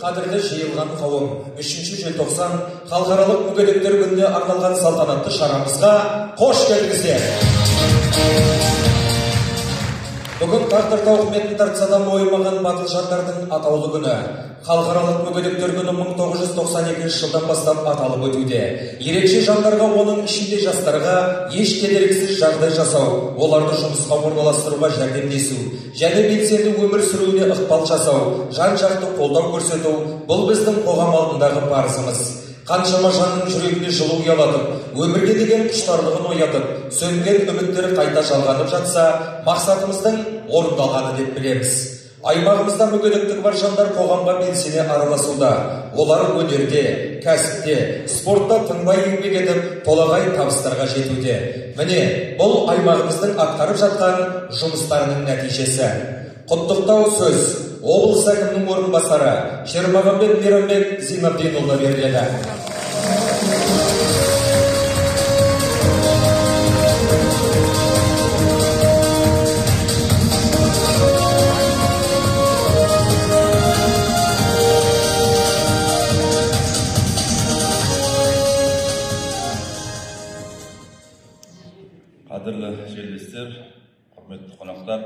қадірлі жиылған қауым, 3 желтоқсан халықаралық мүгедектер күніне арналған салтанатты шарамызға қош келдіңіздер. Бүгін тағдыр тауқыметін тартсадан мойымаған батыл жандардың атаулы күні. Халықаралық мүгедектер күні 1992 жылдан бастап аталып өтуде. Ерекше жандарға, оның ішінде жастарға еш кедергісіз жағдай жасау, оларды жұмысқа орналастыруға жәрдемдесу, және белсенді өмір сүруіне ықпал жасау, жан-жақты қолдау көрсету — бұл біздің қоғам алдындағы парызымыз. Қаншама жанның жүрегіне жылу ұялатып, өмірге деген құштарлығын оятып, сөнген үміттер қайта жалғанып жатса, мақсатымыздың орындалғаны деп білеміз. Аймағымызда мүгедектігі бар жандар қоғамға белсене араласуда. Олар өнерде, кәсіпте, спортта тынбай еңбек етіп, толағай табыстарға жетуде. Міне, бұл аймағымыздың атқарып жатқан жұмыстарының нәтижесі. Құттықтау сөз облыс әкімінің орынбасары Шермағанбет Мейрамбек Зейнабдинұлына беріледі. Қадірлі жерлестер, құрметті қонақтар,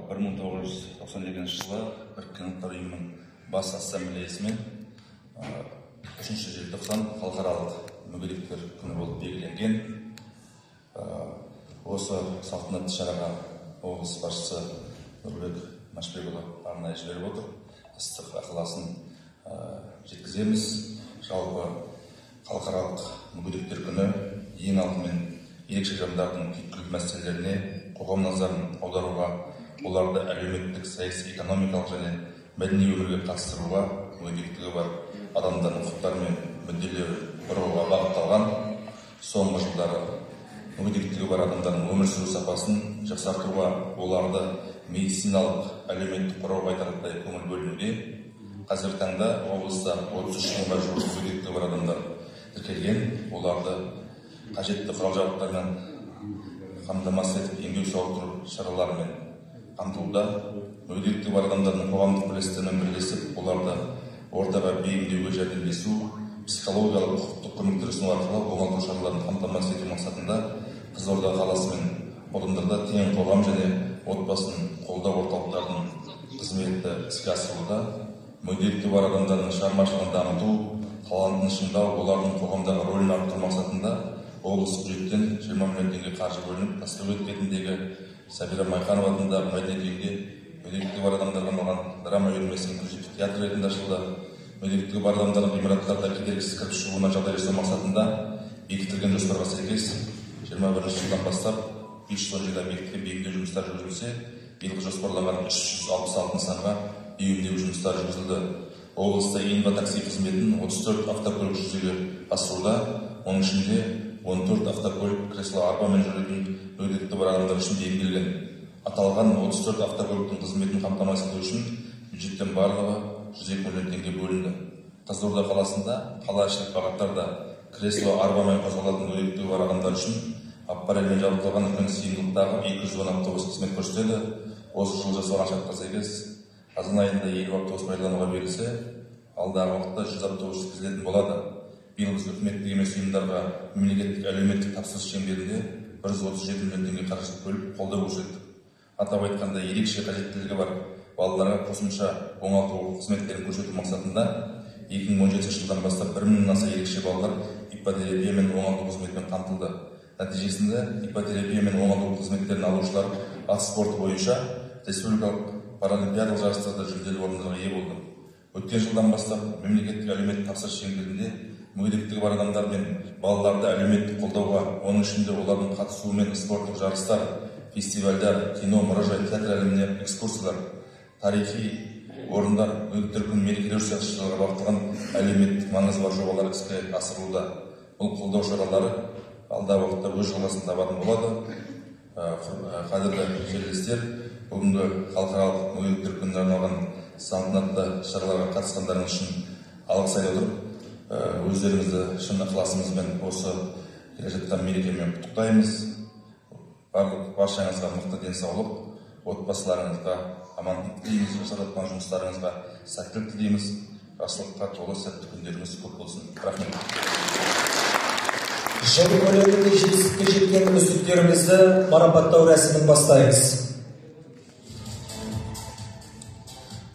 1992 жылы Біріккен ұлттар ұйымының бас ассамблеясымен 3 желтоқсан халықаралық мүгедектер күні болып белгіленген. Осы салтанатты шараға облыс басшысы Нұрбек Машбекұлы арнайы жіберіп отыр. Ыстық ықыласын өткіземіз. Жалпы халықаралық мүгедектер күні ең алдымен ерекше жандардың түйткілді мәселелеріне қоғам назарын аударуға, оларды әлеуметтік, саяси, экономикалық және мәдени өмірге қатыстыруға, мүгедектігі бар адамдардың құқықтары мен мүдделерін қорғауға бағытталған. Соңғы жылдары мүгедектігі бар адамдардың өмір сүру сапасын жақсартуға, оларды медициналық, әлеуметтік қорғауға айтарлықтай көңіл бөлінуде. Қазіргі таңда облыста 33 мыңға жуық мүгедектігі бар адамдар тіркелген. Оларды қажетті құрал-жабдықтармен қамтамасыз етіп, емдеу сауықтыру шараларымен қамтылуда. Мүгедектігі бар адамдардың қоғамдық бірлестіктермен бірлесіп, оларды ортаға бейімдеуге жәрдемдесу, психологиялық құқықтық көмектер ұсыну арқылы оңалту шараларын қамтамасыз ету мақсатында Қызылорда қаласы мен аудандарда тең қоғам және отбасын қолдау орталықтарының қызметі іске асырылуда. Мүгедектігі бар адамдардың шығармашылығын дамыту, талантын шыңдау, олардың қоғамдағы рөлін арттыру мақсатында облыстық бюджеттен 20 миллион теңге қаржы бөлініп, Тасбөгет бекетіндегі Сәбира Майқанова атындағы мәдениет үйінде мүгедектігі бар адамдарға арналған драма үйірмесі инклюзивті театр ретінде ашылды. Мүгедектігі бар адамдардың ғимараттарда кедергісіз кіріп шығуына жағдай жасау мақсатында бекітілген жоспарға сәйкес 21 жылдан бастап 517 объектке бейімдеу жұмыстары жүргізілсе, биылғы жоспарланған 366 нысанға бейімдеу жұмыстары жүргізілді. Облыста инва-такси қызметін 34 автокөлік жүзеге асыруда, оның ішінде 14 автокөлік кресло арбамен жүретін мүгедектігі бар адамдар үшін бейімделген. Аталған 34 автокөліктің қызметін қамтамасыз ету үшін бюджеттен барлығы 102 миллион теңге бөлінді. Қызылорда қаласында қалаішілік бағыттарда кресло арбамен қозғалатын мүгедектігі бар адамдар үшін аппарельмен жабдықталған үлкен сыйымдылықтағы 210 автобус қызмет көрсетеді. Осы жылы жасалған шартқа сәйкес қазан айында 50 автобус пайдалануға берілсе, алдағы уақытта 100 автобус жеткізілетін болады. Биыл біз үкіметтік емес ұйымдарға мемлекеттік әлеуметтік тапсырыс шеңберінде 137 миллион теңге қаржы бөліп қолдау көрсеттік. Атап айтқанда, ерекше қажеттілігі бар балаларға қосымша оңалту қызметтерін көрсету мақсатында 2017 жылдан бастап 1 мыңнан аса ерекше балалар иппотерапия мен оңалту қызметімен қамтылды. Нәтижесінде иппотерапия мен оңалту қызметтерін алушылар ат спорты бойынша республикалық паралимпиадалық жарыстарда жүлделі орындарға ие болды. Өткен жылдан бастап мемлекеттік әлеуметтік тапсырыс шеңберінде мүгедектігі бар адамдар мен балаларды әлеуметтік қолдауға, оның ішінде олардың қатысуымен спорттық жарыстар, фестивальдар, кино, мұражай, театр әлеміне экскурсиялар, тарихи орындар, мүгедектер күнін мерекелеу сияқты шараларға бағытталған әлеуметтік маңызы бар жобалар іске асырылуда. Бұл қолдау шаралары алдағы уақытта өз жалғасын табатын болады. Қадірлі жерлестер, бүгінгі халықаралық мүгедектер күніне арналған салтанатты шараларға қатысқандарыңыз үшін алғыс айта отырып, өздеріңізді шын ықыласымызбен осы келе жатқан мерекемен құттықтаймыз. Баршаңызға мықты денсаулық, отбасыларыңызға амандық тілейміз, жасап жатқан жұмыстарыңызға сәттілік тілейміз. Жақсылыққа толы сәтті күндеріңіз көп болсын. Рахмет. Жыл көлемінде жетістікке жеткен үздіктерімізді марапаттау рәсімін бастаймыз.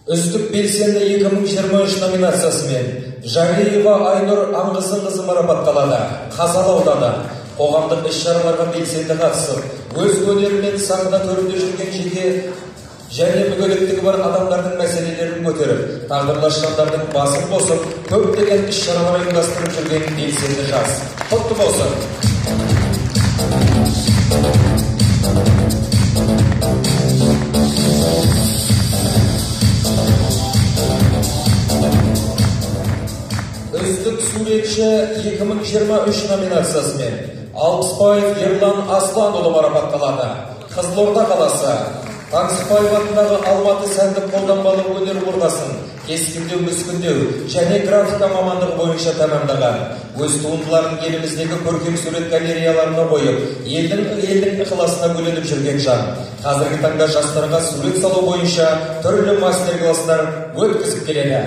Үздік белсенді 2023 номинациясымен Жағиева Айнұр Аңғысынқызы марапатталады. Қазалы ауданы қоғамдық іс-шараларға белсенді қатысып, өз өнерімен сахна төрінде жүрген жеке және мүгедектігі бар адамдардың мәселелерін көтеріп, тағдырлас жандардың басын қосып, көптеген іс-шаралар ұйымдастырып жүрген белсенді жас. Құтты болсын. Үздік суретші 2023 номинациясымен Алпысбаев Ерлан Асланұлы марапатталады. Қызылорда қаласы Таңсықбаев атындағы Алматы сәндік қолданбалы өнер ордасын кескіндеу, мүскіндеу және графика мамандығы бойынша тәмамдаған. Өз туындыларын еліміздегі көркем сурет галереяларына қойып, елдің ықыласына бөленіп жүрген жан. Қазіргі таңда жастарға сурет салу бойынша түрлі мастер-класстар өткізіп келеді.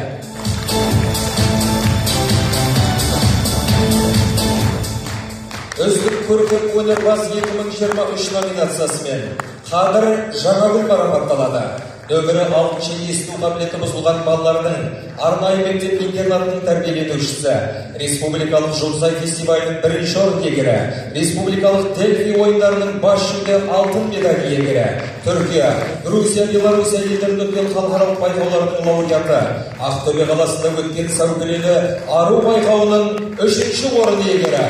Үздік көркем өнерпаз 2023 номинациясымен Қадыр Жаңагүл марапатталады. Нөмірі 6 есту қабілеті бұзылған балалардың арнайы мектеп интернатының тәрбиеленушісі, республикалық Жұлдызай фестивалінің бірінші орын иегері, республикалық Дельфи ойындарының бас жүлде алтын медаль иегері, Түркия, Грузия, Белоруссия елдерінде өткен халықаралық байқаулардың лауреаты, Ақтөбе қаласында өткен сәукелелі ару байқауының 3-ші орын иегері.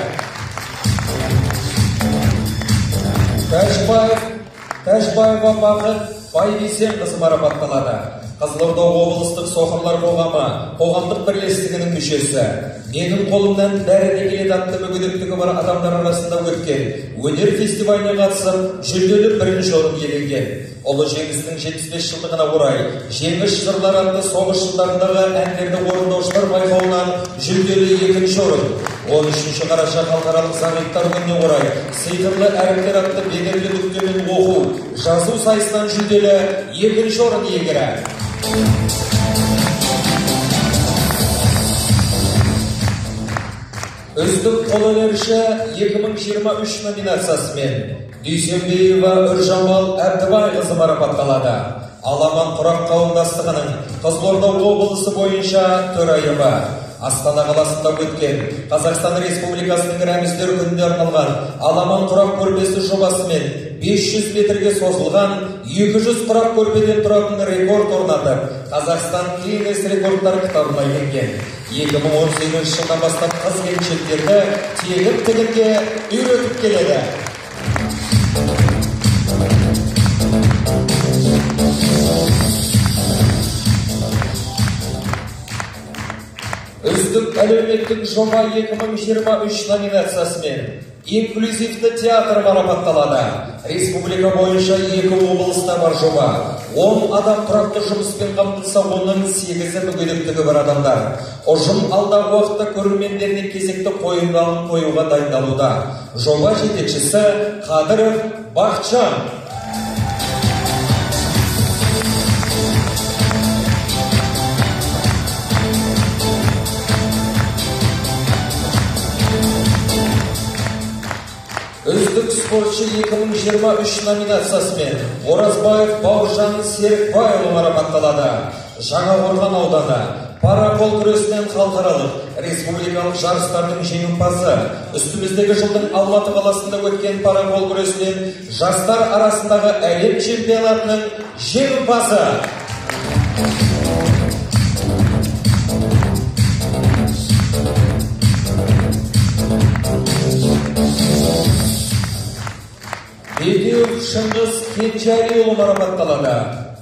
Тәжбаева Бақыт Байбесен қызы марапатталады. Қызылорда облыстық соқырлар қоғамдық бірлестігінің мүшесі. Менің қолымнан бәріне келеді атты мүгедектігі бар адамдар арасында өткен өнер фестиваліне қатысып, жүлделі бірінші орын иеленген. Ұлы жеңістің 75 жылдығына орай жеңіс жырлар атты соғыс жылдарындағы әндерді орындаушылар байқауынан жүлделі 2-ші орын. 13 қараша халықаралық зағиптар күніне орай сиқырлы әріптер атты бедерлі нүктемен оқу, жазу сайысынан жүлделі 2-ші орын иегері. Үздік қолөнерші 2023 номинациясымен Дүйсенбиева Үржамал Әбдібайқызы марапатталады. Аламан құрақ қауымдастығының Қызылорда облысы бойынша төрайымы. Астана қаласында өткен Қазақстан Республикасының рәміздер күніне арналған Аламан құрақ көрмесі жобасымен 500 метрге созылған 200 құрақ көрпеден тұратын рекорд орнатып, Қазақстан Гиннес рекордтар кітабына енген. 2018 жылдан бастап қыз-келіншектерді тегін тігінге үйретіп келеді. Үздік әлеуметтік жоба 2023 номинациясымен инклюзивті театр марапатталады. Республика бойынша 2 облыста бар жоба. 10 адам тұрақты жұмыспен қамтылса, оның 8-і мүгедектігі бар адамдар. Ұжым алдағы уақытта көрермендеріне кезекті қойылымдарын қоюға дайындалуда. Жоба жетекшісі Қадыров Бақытжан. Үздік спортшы 2023 номинациясымен Оразбаев Бауыржан Серікбайұлы марапатталады. Жаңақорған ауданы парақол күресінен халықаралық республикалық жарыстардың жеңімпазы. Үстіміздегі жылдың Алматы қаласында өткен парақол күресінен жастар арасындағы әлем чемпионатының жеңімпазы. Бедеуов Шыңғыс Кенжалиұлы марапатталады.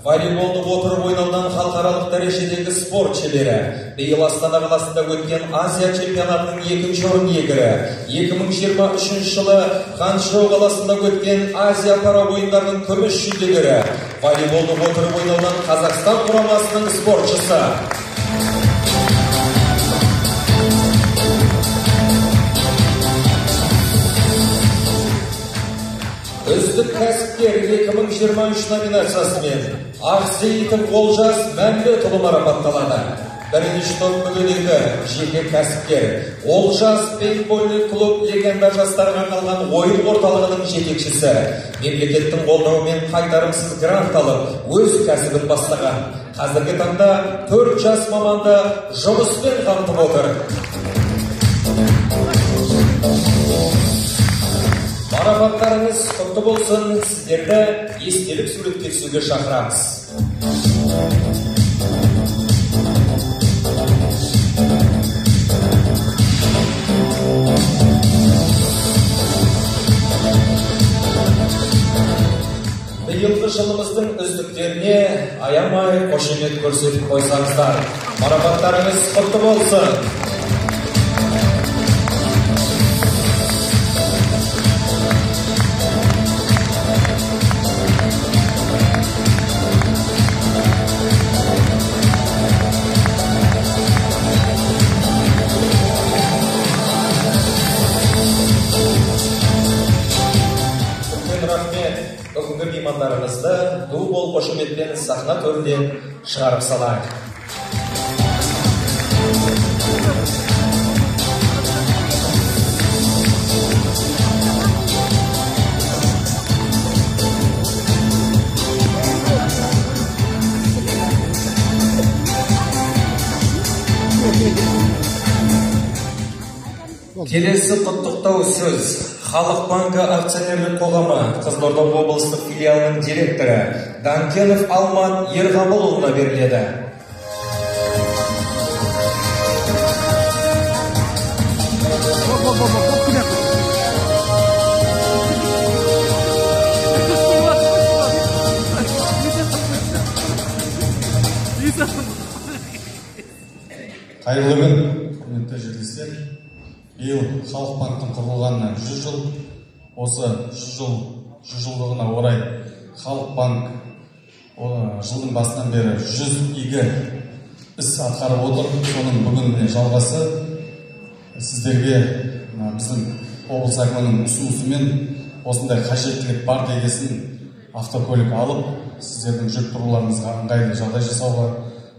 Волейболды отырып ойнаудан халықаралық дәрежедегі спорт шебері. Биыл Астана қаласында өткен Азия чемпионатының 2-ші орын иегері. 2023 жылы Ханчжоу қаласында өткен Азия пара ойындарының күміс жүлдегері. Волейболды отырып ойнаудан Қазақстан құрамасының спортшысы. Үздік кәсіпкер 2023 номинациясымен Ақсейітов Олжас Мәмбетұлы марапатталады. Бірінші топ мүгедегі жеке кәсіпкер. Олжас пейнтбольный клуб легенда жастарға қалған ойын орталығының жетекшісі. Мемлекеттің қолдауымен қайтарымсыз грант алып, өз кәсібін бастаған. Қазіргі таңда 4 жас маманды жұмыспен қамтып отыр. Марапаттарыңыз құтты болсын, сіздерді естелік суретке түсуге шақырамыз. Биылғы жылымыздың үздіктеріне аямай қошемет көрсетіп қойсаңыздар. Марапаттарыңыз құтты болсын. Бүгінгі меймандарымызды ду бол қошеметпен сахна төрінен шығарып салайық. Келесі құттықтау сөз Халық банкі акционерлік қоғамы Қызылорда облыстық филиалының директоры Данкенов Алмат Ерғабылұлына беріледі. Қайырлы күн, құрметті жерлестер. Биыл Халық банктың құрылғанына 100 жыл. Осы 100 жылдығына орай Халық банк жылдың басынан бері 100 игі іс атқарып отыр. Соның бүгінгі жалғасы сіздерге біздің облыс әкімінің ұсынысымен осындай қажеттілік бар дегесін автокөлік алып, сіздердің жүріп тұруларыңызға ыңғайлы жағдай жасауға,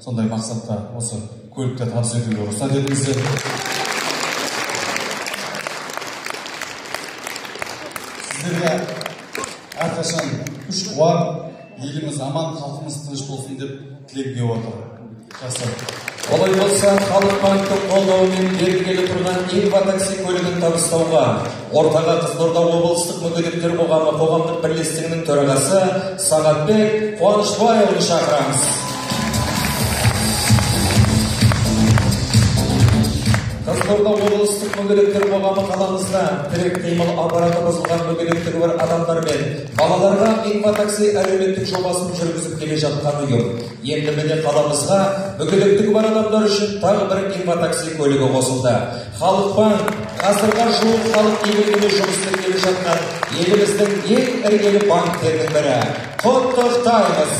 сондай мақсатта осы көлікті табыс етуге рұқсат етіңіздер. Сіздерге әрқашан күш қуат, еліміз аман, халқымыз тыныш болсын деп тілекке отыр. Олай болса, Халық банктың қолдауымен белгілі тұрған инва-такси көлігін табыстауға ортаға Қызылорда облыстық мүгедектер қоғамы қоғамдық бірлестігінің төрағасы Сағатбек Қуанышбайұлын шақырамыз. Қызылорда облыстық мүгедектер қоғамы қаламызда тірек қимыл аппараты бұзылған мүгедектігі бар адамдар мен балаларға инва-такси әлеуметтік жобасын жүргізіп келе жатқан ұйым. Енді міне қаламызға мүгедектігі бар адамдар үшін тағы бір инва-такси көлігі қосылды. Халық банк ғасырға жуық халық игілігіне жұмыс істеп келе жатқан еліміздің ең іргелі банктерінің бірі. Құттықтаймыз!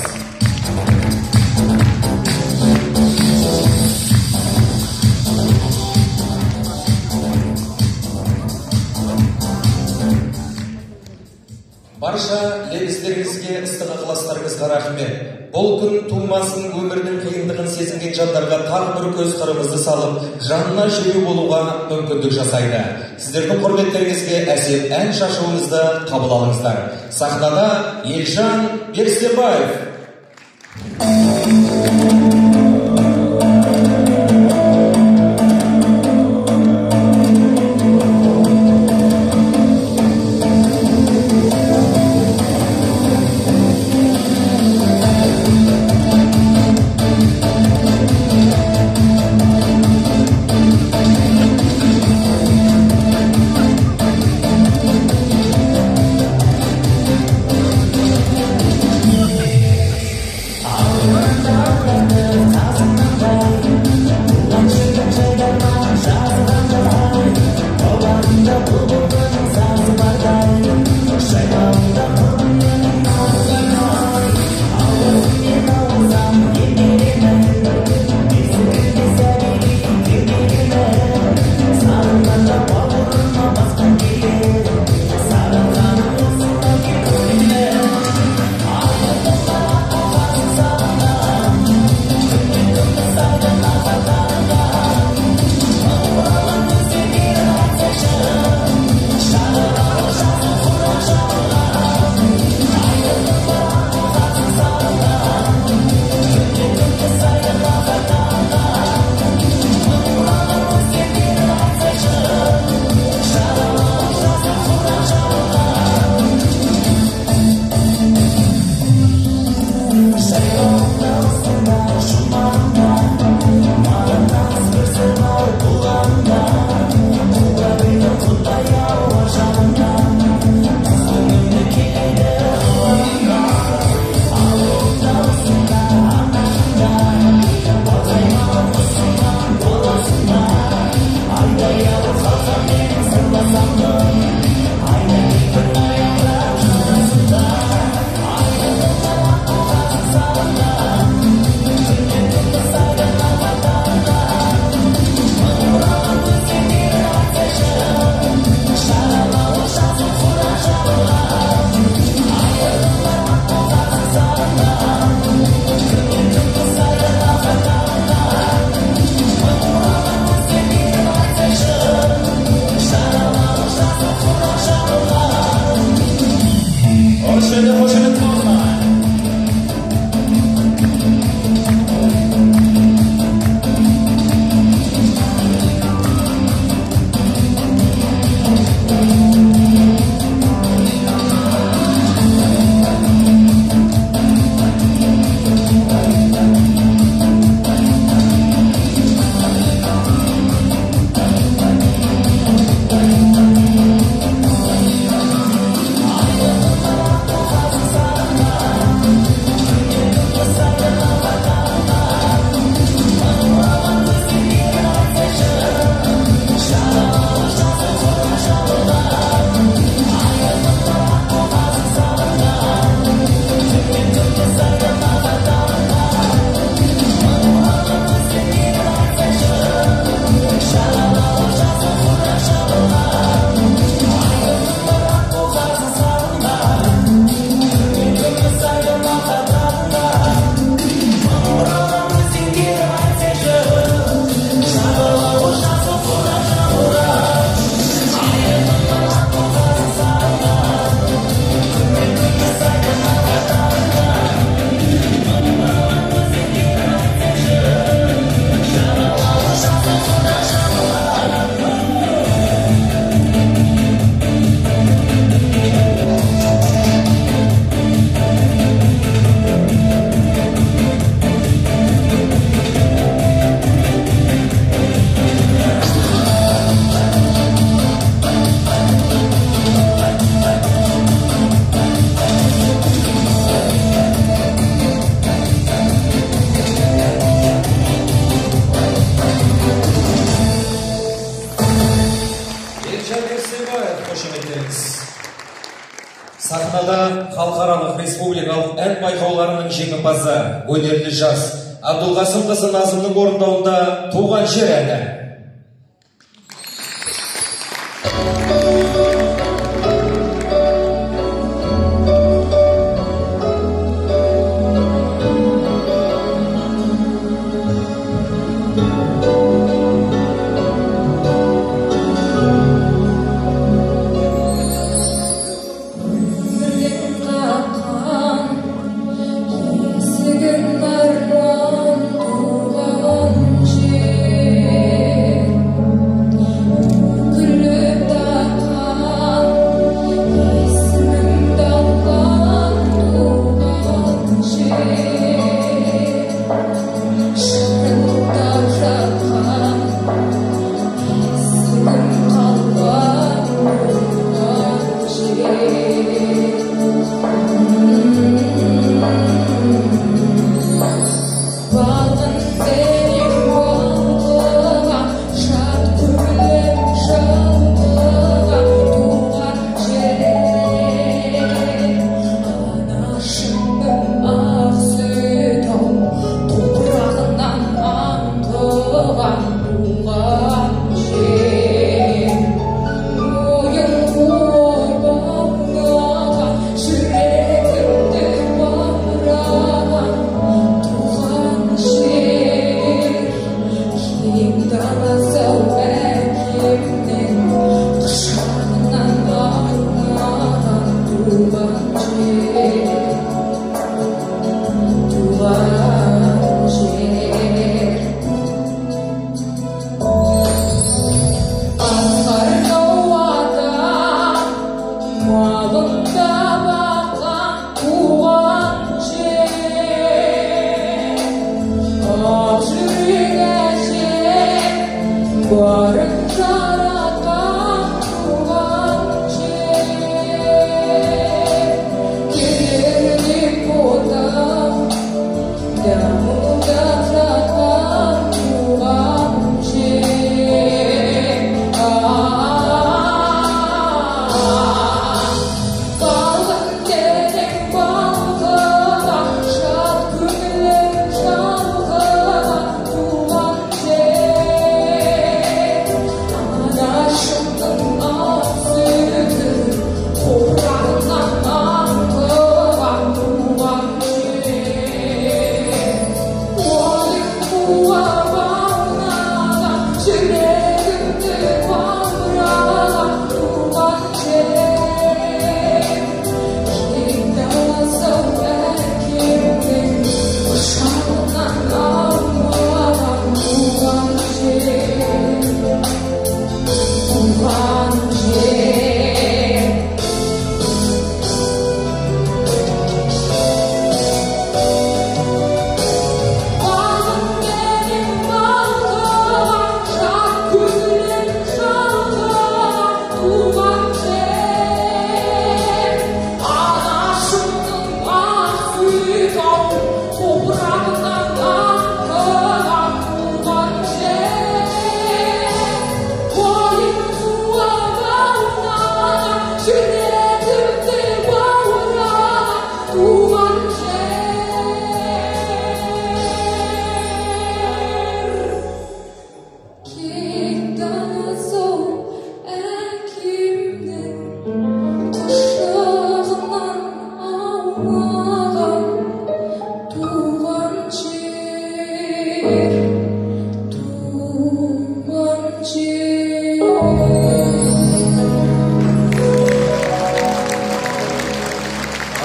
Барша лебіздеріңізге, ыстық ықыластарыңызға рахмет. Бұл күн тумасын өмірдің қиындығын сезінген жандарға тағы бір көз қырымызды салып, жанына жүру болуға мүмкіндік жасайды. Сіздердің құрметтеріңізге әсем ән шашуыңызды қабыл алыңыздар. Сахнада Елжан Берсебаев. Сахнада халықаралық республикалық ән байқауларының жеңімпазы, өнерлі жас Абдулқасымқызы Назымның орындауында «Туған жер» әні.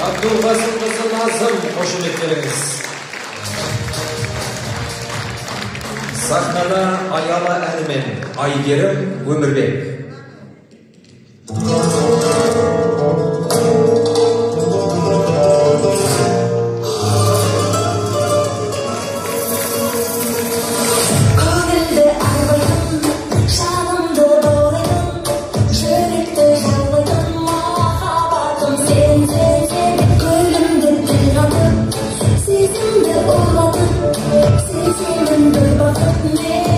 Abdulqasımqızı Nazım, qo'shimliklarimiz. Sahnada Ayala Әнімен Айгерім Өмірбек. Yeah.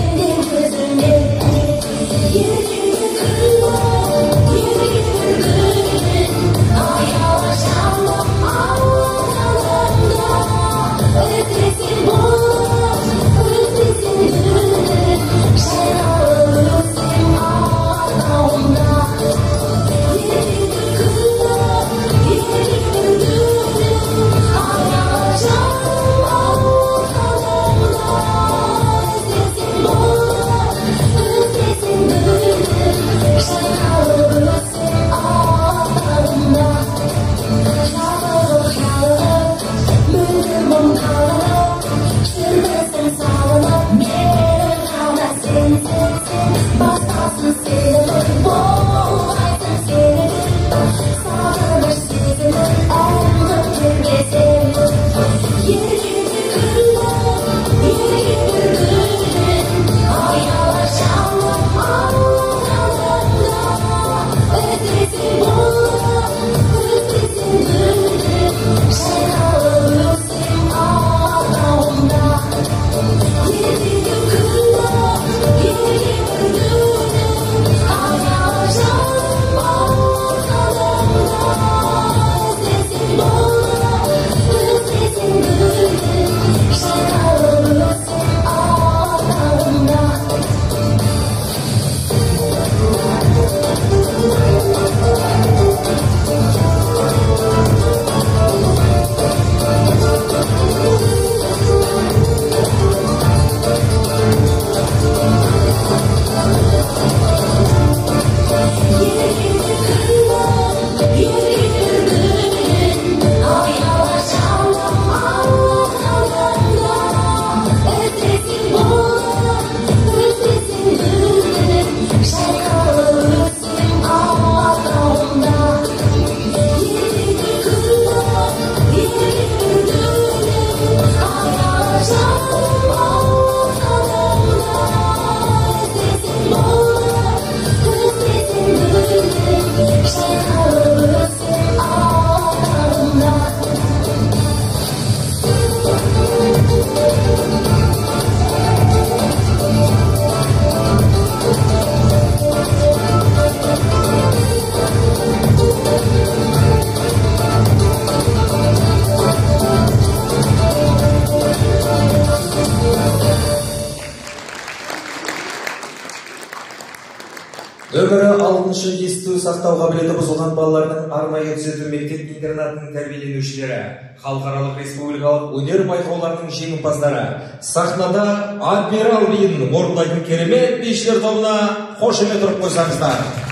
Өмірі 6-шы есту сақтау қабілеті бұзылған балалардың арнайы түзету мектеп-интернатының тәрбиеленушілері, халықаралық республикалық өнер байқауларының жеңімпаздары, сахнада адмирал биін орындайтын керемет бишілер тобына қошемет ұрып қойсаңыздар.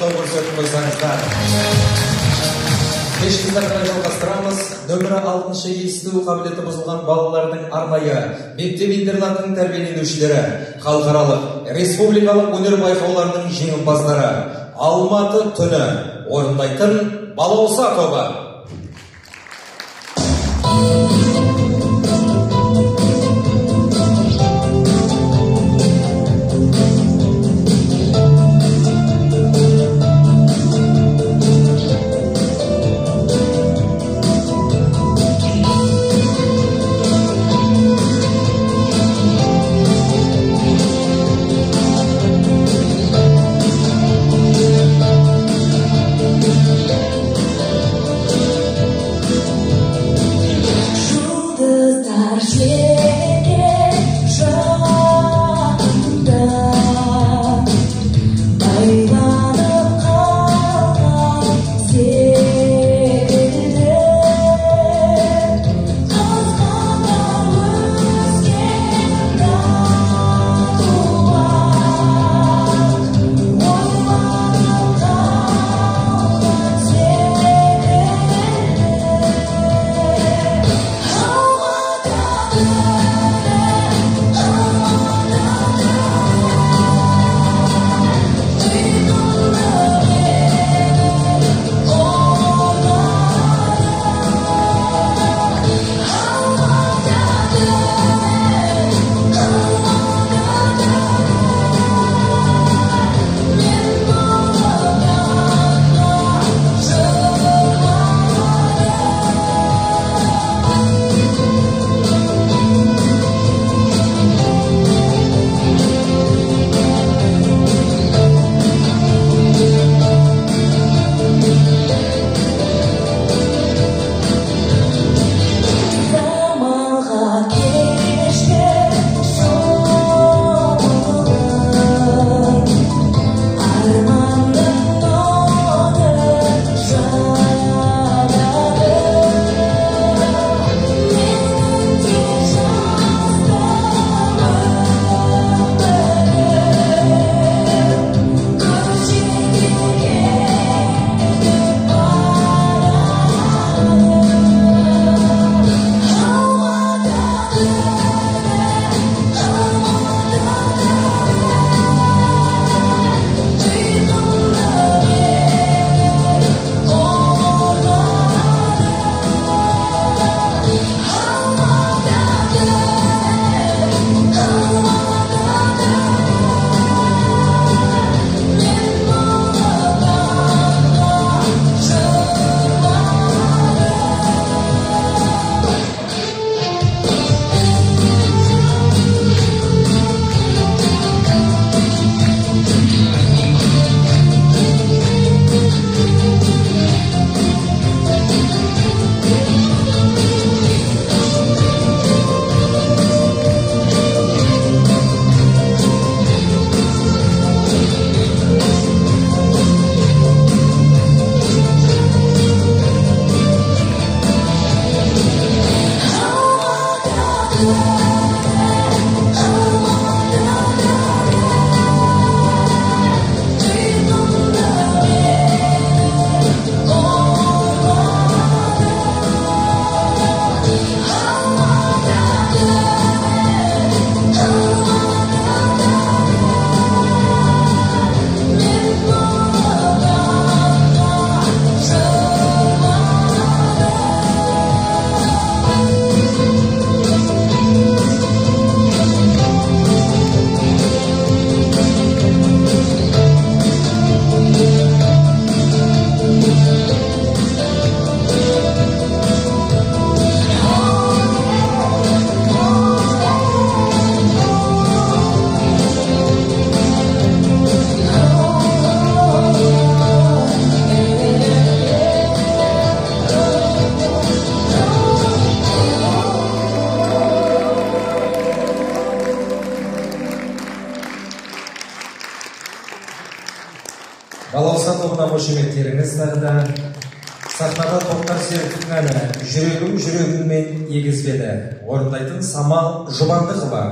қолдау көрсетіп қойсаңыздар. Кешімізді қарай жалғастырамыз. Нөмірі 6-шы есту қабілеті бұзылған балалардың арнайы мектеп-интернатының тәрбиеленушілері, халықаралық республикалық өнер байқауларының жеңімпаздары Алматы түні орындайтын балауса тобы. естелерді сахнада Тоқтар Серіктің әні жүрегім жүрегіммен егізбеді орындайтын Самал Жұбандықова.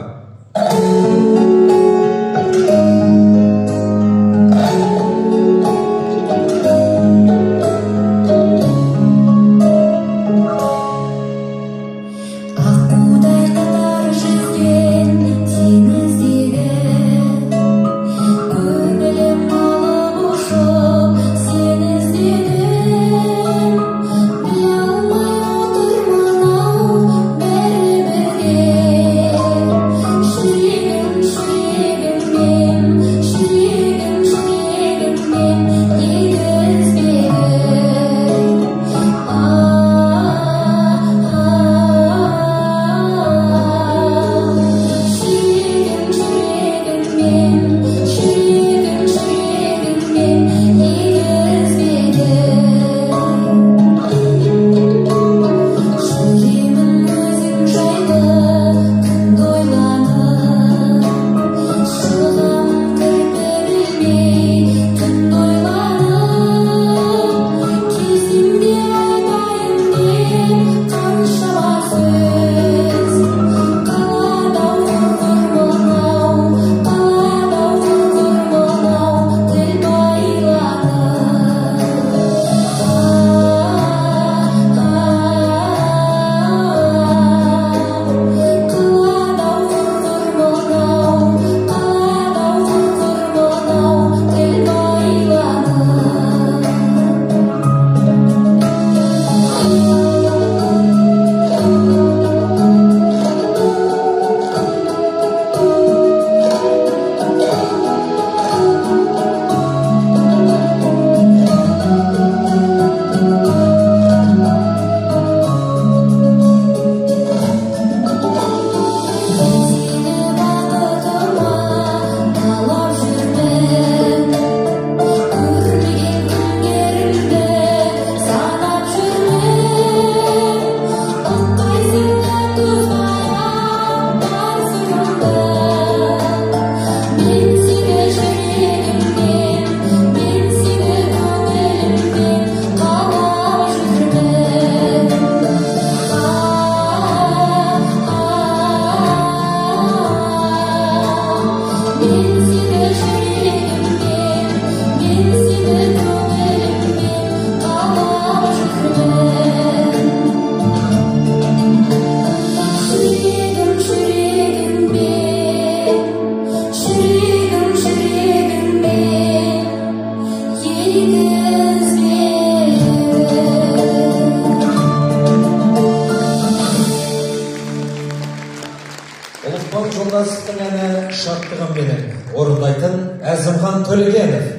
Жолдастың әні шаттығым менің орындайтын Әзімхан Төлегенов.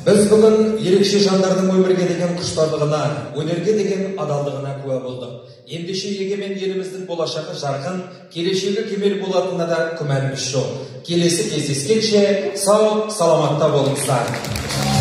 Біз бүгін ерекше жандардың өмірге деген құштарлығына, өнерге деген адалдығына куә болдық. Ендеше егемен еліміздің болашағы жарқын, келешегі кемел болатынына да күмәніміз жоқ. Келесі кездескенше сау, саламатта болыңыздар.